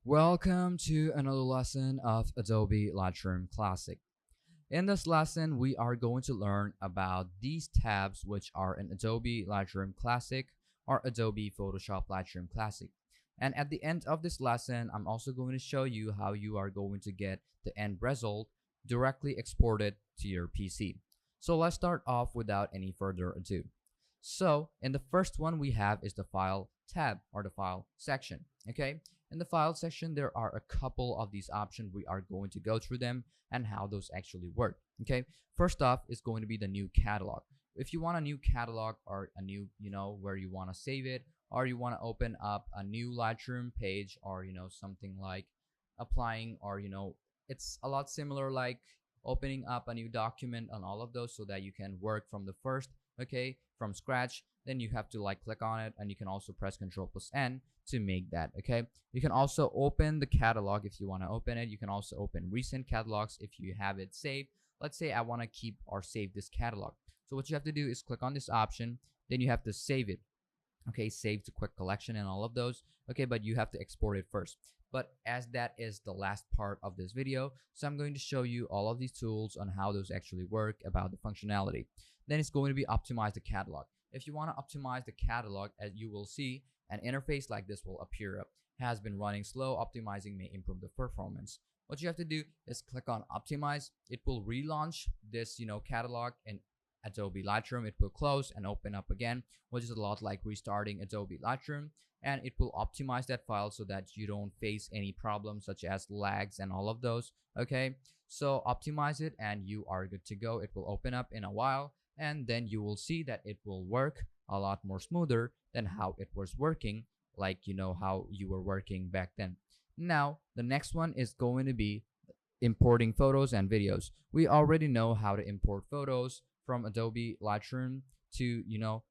Welcome to another lesson of Adobe Lightroom Classic. In this lesson, we are going to learn about these tabs which are in Adobe Lightroom Classic or Adobe Photoshop Lightroom Classic. And at the end of this lesson, I'm also going to show you how you are going to get the end result directly exported to your PC. So let's start off without any further ado. So in the first one we have is the File tab or the File section. Okay. In the File section, there are a couple of these options. We are going to go through them and how those actually work. Okay. First off is going to be the new catalog. If you want a new catalog or a new, where you want to save it, or you want to open up a new Lightroom page, or something like applying, or it's a lot similar like opening up a new document on all of those so that you can work from the first, okay, from scratch. Then you have to like click on it, and you can also press Ctrl+N to make that. Okay, you can also open the catalog if you want to open it. You can also open recent catalogs if you have it saved. Let's say I want to keep or save this catalog. So what you have to do is click on this option, then you have to save it. Okay, save to quick collection and all of those. Okay, but you have to export it first. But as that is the last part of this video, so I'm going to show you all of these tools on how those actually work, about the functionality. Then it's going to be optimize the catalog. If you want to optimize the catalog, as you will see, an interface like this will appear up. Has been running slow, optimizing may improve the performance. What you have to do is click on optimize. It will relaunch this catalog in Adobe Lightroom. It will close and open up again, which is a lot like restarting Adobe Lightroom, and it will optimize that file so that you don't face any problems such as lags and all of those. Okay, so optimize it and you are good to go. It will open up in a while, and then you will see that it will work a lot more smoother than how it was working, like how you were working back then. Now the next one is going to be importing photos and videos. We already know how to import photos from Adobe Lightroom to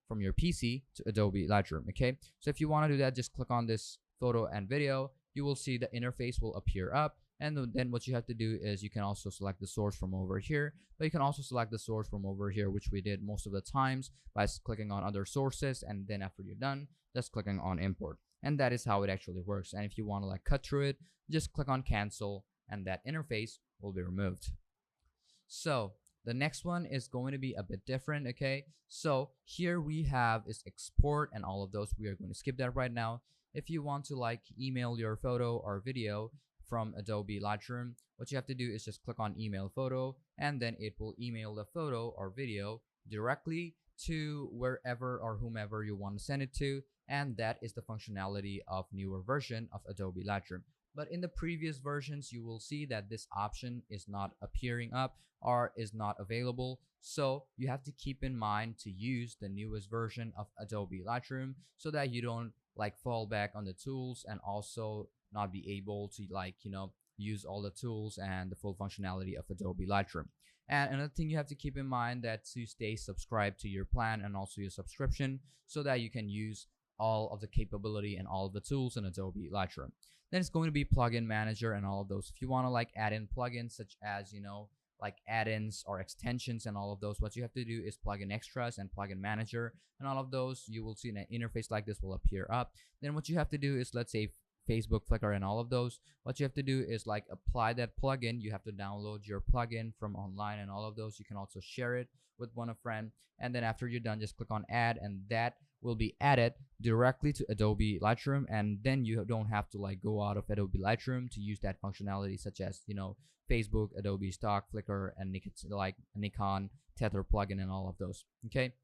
from your PC to Adobe Lightroom. Okay, so if you want to do that, just click on this photo and video. You will see the interface will appear up, and then what you have to do is you can also select the source from over here, but you can also select the source from over here, which we did most of the times by clicking on other sources, and then after you're done, just clicking on import. And that is how it actually works. And if you want to like cut through it, just click on cancel, and that interface will be removed. So the next one is going to be a bit different. Okay, so here we have is export and all of those. We are going to skip that right now. If you want to like email your photo or video from Adobe Lightroom, what you have to do is just click on email photo, and then it will email the photo or video directly to wherever or whomever you want to send it to. And that is the functionality of newer version of Adobe Lightroom. But in the previous versions, you will see that this option is not appearing up or is not available. So you have to keep in mind to use the newest version of Adobe Lightroom so that you don't like fall back on the tools and also not be able to like use all the tools and the full functionality of Adobe Lightroom. And another thing you have to keep in mind that to stay subscribed to your plan and also your subscription so that you can use all of the capability and all of the tools in Adobe Lightroom. Then it's going to be plugin manager and all of those. If you want to like add in plugins such as like add-ins or extensions and all of those, what you have to do is plugin extras and plugin manager and all of those. You will see an interface like this will appear up. Then what you have to do is, let's say Facebook, Flickr, and all of those, what you have to do is like apply that plugin. You have to download your plugin from online and all of those. You can also share it with a friend, and then after you're done, just click on add, and that will be added directly to Adobe Lightroom. And then you don't have to like go out of Adobe Lightroom to use that functionality such as Facebook, Adobe Stock, Flickr, and Nikon Tether plugin and all of those. Okay,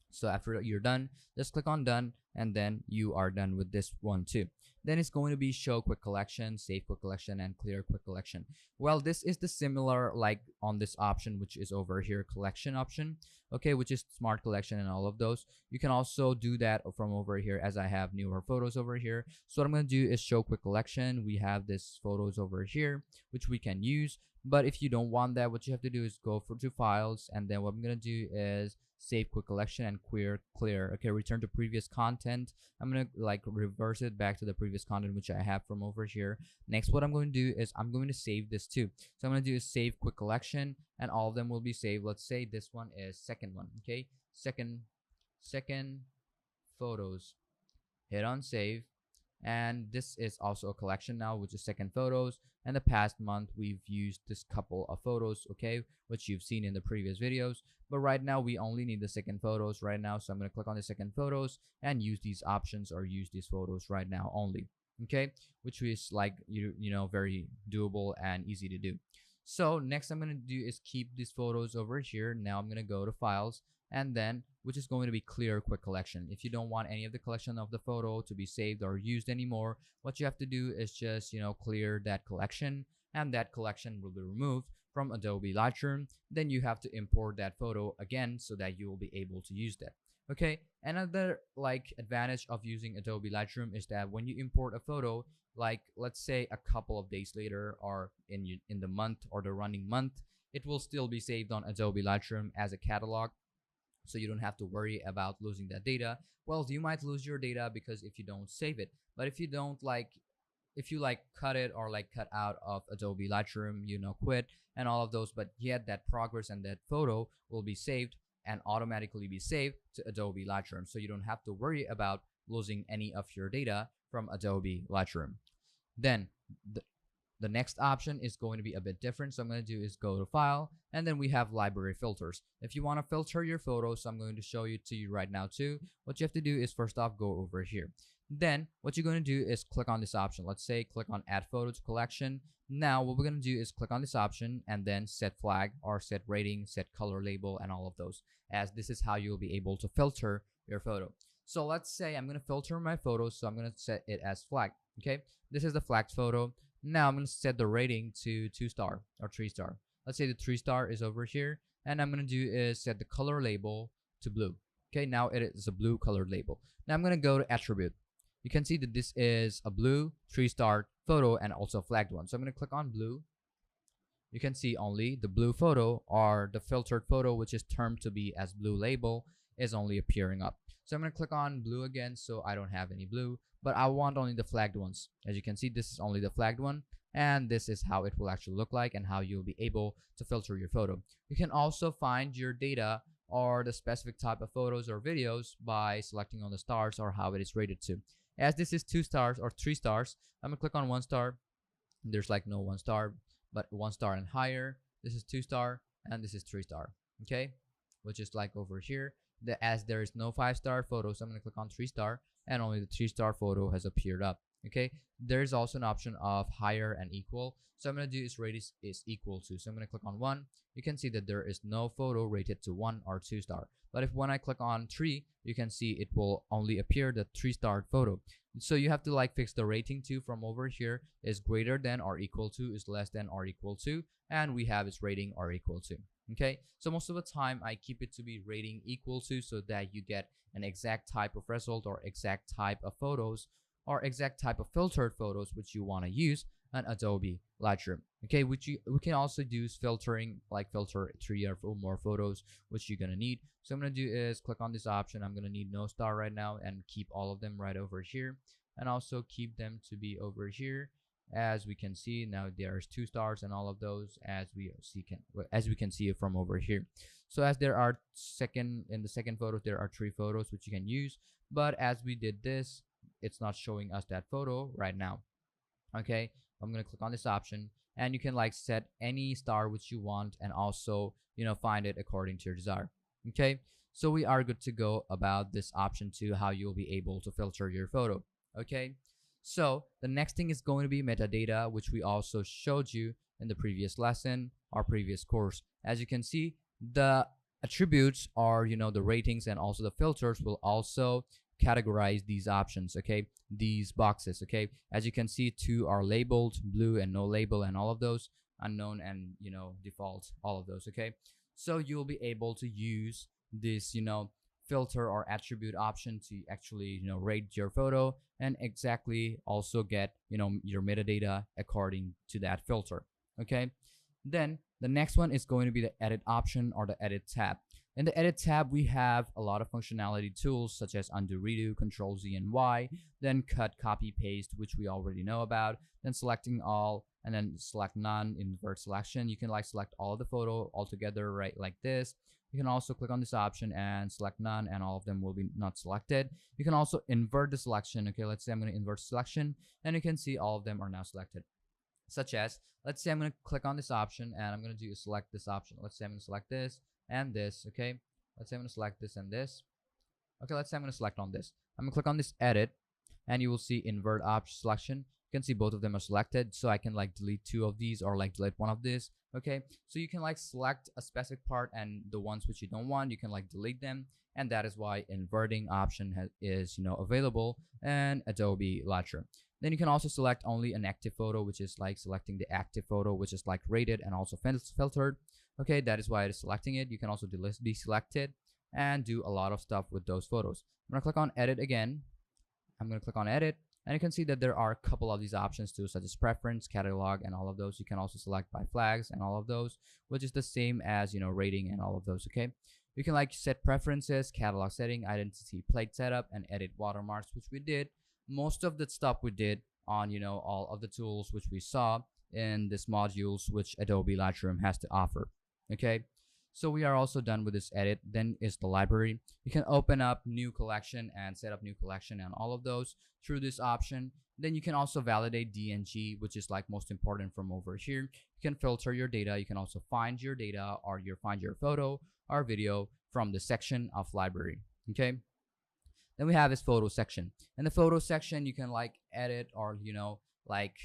so after you're done, just click on done, and then you are done with this one too. Then it's going to be show quick collection, save quick collection, and clear quick collection. Well, this is the similar like on this option, which is over here, collection option, okay, which is smart collection and all of those. You can also do that from over here, as I have newer photos over here. So what I'm going to do is show quick collection. We have this photos over here which we can use, but if you don't want that, what you have to do is go to files, and then what I'm going to do is save quick collection and clear. Okay, return to previous content. I'm gonna like reverse it back to the previous content which I have from over here. Next, what I'm going to do is I'm going to save this too. So I'm going to do is save quick collection, and all of them will be saved. Let's say this one is second one. Okay, second photos. Hit on save, And this is also a collection now, which is second photos. And the past month we've used this couple of photos, okay, which you've seen in the previous videos. But right now we only need the second photos right now, so I'm going to click on the second photos and use these options or use these photos right now only, okay, which is like you know very doable and easy to do. So next I'm going to do is keep these photos over here. Now I'm going to go to files, and then which is going to be clear quick collection. If you don't want any of the collection of the photo to be saved or used anymore, what you have to do is just clear that collection, and that collection will be removed from Adobe Lightroom. Then you have to import that photo again so that you will be able to use that. Okay, another like advantage of using Adobe Lightroom is that when you import a photo, like let's say a couple of days later or in the month or the running month, it will still be saved on Adobe Lightroom as a catalog, so you don't have to worry about losing that data. Well, you might lose your data because if you don't save it, but if you don't like if you like cut it or like cut out of Adobe Lightroom, quit and all of those, but yet that progress and that photo will be saved and automatically be saved to Adobe Lightroom, so you don't have to worry about losing any of your data from Adobe Lightroom. Then the next option is going to be a bit different. So I'm going to do is go to file, and then we have library filters. If you want to filter your photos, so I'm going to show you to you right now too. What you have to do is first off go over here. Then what you're going to do is click on this option. Let's say click on add photo to collection. Now what we're going to do is click on this option and then set flag or set rating, set color label, and all of those, as this is how you'll be able to filter your photo. So let's say I'm going to filter my photos, so I'm going to set it as flag. Okay, this is the flagged photo. Now I'm going to set the rating to 2-star or 3-star. Let's say the 3-star is over here, and I'm going to do is set the color label to blue. Okay, now it is a blue colored label. Now I'm going to go to attribute. You can see that this is a blue 3-star photo and also a flagged one. So I'm going to click on blue. You can see only the blue photo or the filtered photo, which is termed to be as blue label, is only appearing up. So I'm going to click on blue again, so I don't have any blue, but I want only the flagged ones. As you can see, this is only the flagged one, and this is how it will actually look like and how you'll be able to filter your photo. You can also find your data or the specific type of photos or videos by selecting on the stars or how it is rated to. As this is 2 stars or 3 stars, I'm going to click on 1 star. There's like no 1 star, but 1 star and higher. This is 2 star and this is 3 star. Okay, which is like over here. As there is no 5-star photo, so I'm going to click on 3-star, and only the 3-star photo has appeared up. Okay, there's also an option of higher and equal, so I'm going to do is rate is equal to. So I'm going to click on 1. You can see that there is no photo rated to 1 or 2-star, but if when I click on 3, you can see it will only appear the 3-star photo. So you have to like fix the rating to from over here is greater than or equal to, is less than or equal to, and we have its rating or equal to. Okay, so most of the time I keep it to be rating equal to, so that you get an exact type of result or exact type of photos or exact type of filtered photos which you want to use on Adobe Lightroom. Okay, we can also do filtering, like filter 3 or 4 more photos which you're gonna need. So I'm gonna do is click on this option. I'm gonna need no star right now and keep all of them right over here, and also keep them to be over here. As we can see now, there's 2 stars and all of those, as we can see it from over here. So as there are in the second photos there are 3 photos which you can use, but as we did this, it's not showing us that photo right now. Okay, I'm gonna click on this option, and you can like set any star which you want, and also find it according to your desire. Okay, so we are good to go about this option to how you'll be able to filter your photo. Okay, so the next thing is going to be metadata, which we also showed you in the previous lesson or previous course. As you can see, the attributes are the ratings, and also the filters will also categorize these options, okay, these boxes. Okay, as you can see, 2 are labeled blue and no label, and all of those unknown and default, all of those. Okay, so you'll be able to use this filter or attribute option to actually rate your photo and exactly also get your metadata according to that filter. Okay, then the next one is going to be the edit option or the edit tab. In the edit tab, we have a lot of functionality tools such as undo, redo, control Z and Y, then cut, copy, paste, which we already know about, then selecting all, and then select none, invert selection. You can like select all of the photo all together right like this, You can also click on this option and select none, and all of them will be not selected. You can also invert the selection. Okay, let's say I'm going to invert selection, and you can see all of them are now selected. Such as, let's say I'm going to click on this option and I'm going to do select this option. Let's say I'm going to select this and this. Okay, let's say I'm going to select this and this. Okay, let's say I'm going to select on this. I'm going to click on this edit, and you will see invert option selection. You can see both of them are selected, so I can like delete two of these or like delete one of this. Okay, so you can like select a specific part, and the ones which you don't want, you can like delete them, and that is why inverting option is available in Adobe Lightroom. Then you can also select only an active photo, which is like selecting the active photo, which is like rated and also filtered. Okay, that is why it is selecting it. You can also deselect it and do a lot of stuff with those photos. I'm gonna click on edit again. I'm gonna click on edit, and you can see that there are a couple of these options too, such as preference, catalog, and all of those. You can also select by flags and all of those, which is the same as rating and all of those. Okay, you can like set preferences, catalog setting, identity plate setup, and edit watermarks, which we did. Most of the stuff we did on all of the tools which we saw in this modules which Adobe Lightroom has to offer. Okay, so we are also done with this edit. Then is the library. You can open up new collection and set up new collection and all of those through this option. Then you can also validate DNG, which is like most important from over here. You can filter your data. You can also find your data or find your photo or video from the section of library. Okay, then we have this photo section. In the photo section, you can like edit or like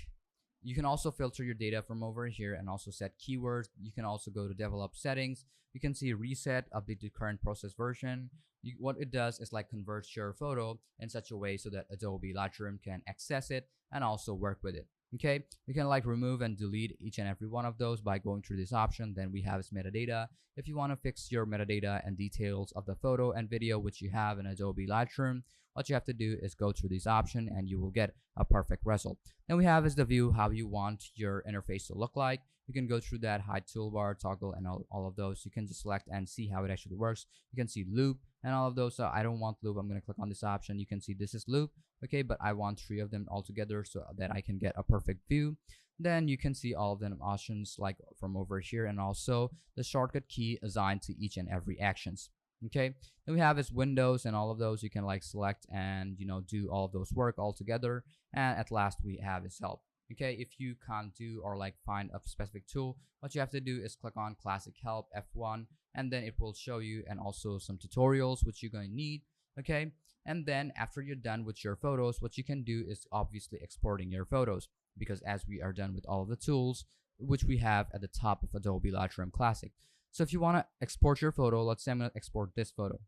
you can also filter your data from over here and also set keywords. You can also go to develop settings. You can see reset, update to current process version. What it does is like converts your photo in such a way so that Adobe Lightroom can access it and also work with it. Okay, you can like remove and delete each and every one of those by going through this option. Then we have this metadata. If you want to fix your metadata and details of the photo and video which you have in Adobe Lightroom, what you have to do is go through this option and you will get a perfect result. Then we have is the view, how you want your interface to look like. You can go through that hide toolbar, toggle, and all of those. You can just select and see how it actually works. You can see loop and all of those. So I don't want loop. I'm going to click on this option. You can see this is loop. Okay, but I want 3 of them all together so that I can get a perfect view. Then you can see all of them options like from over here, and also the shortcut key assigned to each and every actions. Okay, then we have is windows and all of those. You can like select and do all of those work all together. And at last we have is help. Okay, if you can't do or like find a specific tool, what you have to do is click on classic help F1, and then it will show you and also some tutorials which you're going to need. Okay, and then after you're done with your photos, what you can do is obviously exporting your photos, because as we are done with all of the tools which we have at the top of Adobe Lightroom Classic. So if you want to export your photo, let's say I'm going to export this photo.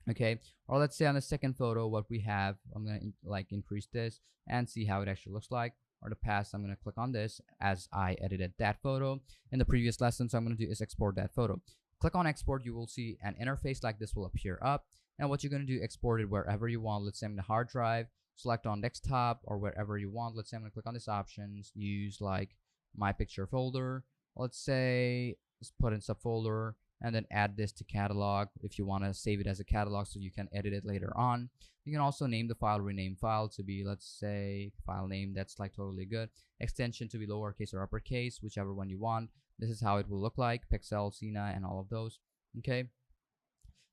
Okay, or let's say on the second photo what we have, I'm going to like increase this and see how it actually looks like. Or the past, I'm going to click on this as I edited that photo in the previous lesson. So I'm going to do is export that photo. Click on export, you will see an interface like this will appear up. And what you're going to do, export it wherever you want. Let's say I'm in the hard drive, select on desktop or wherever you want. Let's say I'm going to click on this options, use like my picture folder. Let's say let's put in subfolder and then add this to catalog if you want to save it as a catalog so you can edit it later on. You can also name the file, rename file to be, let's say, file name. That's like totally good. Extension to be lowercase or uppercase, whichever one you want. This is how it will look like, pixel, Cena, and all of those. Okay,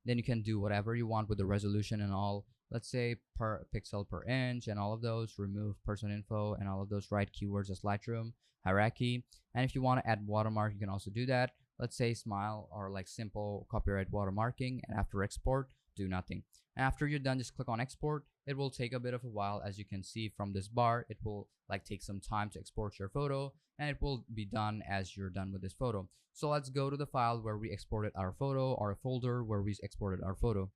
then you can do whatever you want with the resolution and all. Let's say per pixel per inch and all of those. Remove person info and all of those. Write keywords as Lightroom hierarchy. And if you want to add watermark, you can also do that. Let's say smile or like simple copyright watermarking, and after export, do nothing. After you're done, just click on export. It will take a bit of a while. As you can see from this bar, it will like take some time to export your photo, and it will be done as you're done with this photo. So let's go to the file where we exported our photo, or a folder where we exported our photo.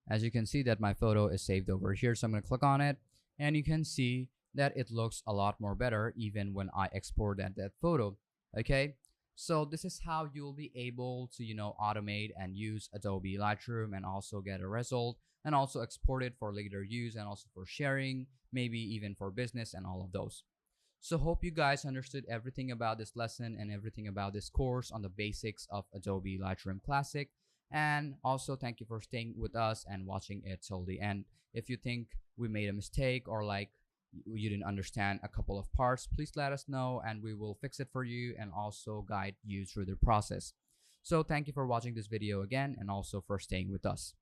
As you can see that my photo is saved over here, so I'm going to click on it, and you can see that it looks a lot more better even when I export that photo. Okay, so this is how you'll be able to automate and use Adobe Lightroom and also get a result, and also export it for later use and also for sharing, maybe even for business and all of those. So hope you guys understood everything about this lesson and everything about this course on the basics of Adobe Lightroom Classic. And also thank you for staying with us and watching it till the end. If you think we made a mistake or like you didn't understand a couple of parts, please let us know and we will fix it for you and also guide you through the process. So thank you for watching this video again and also for staying with us.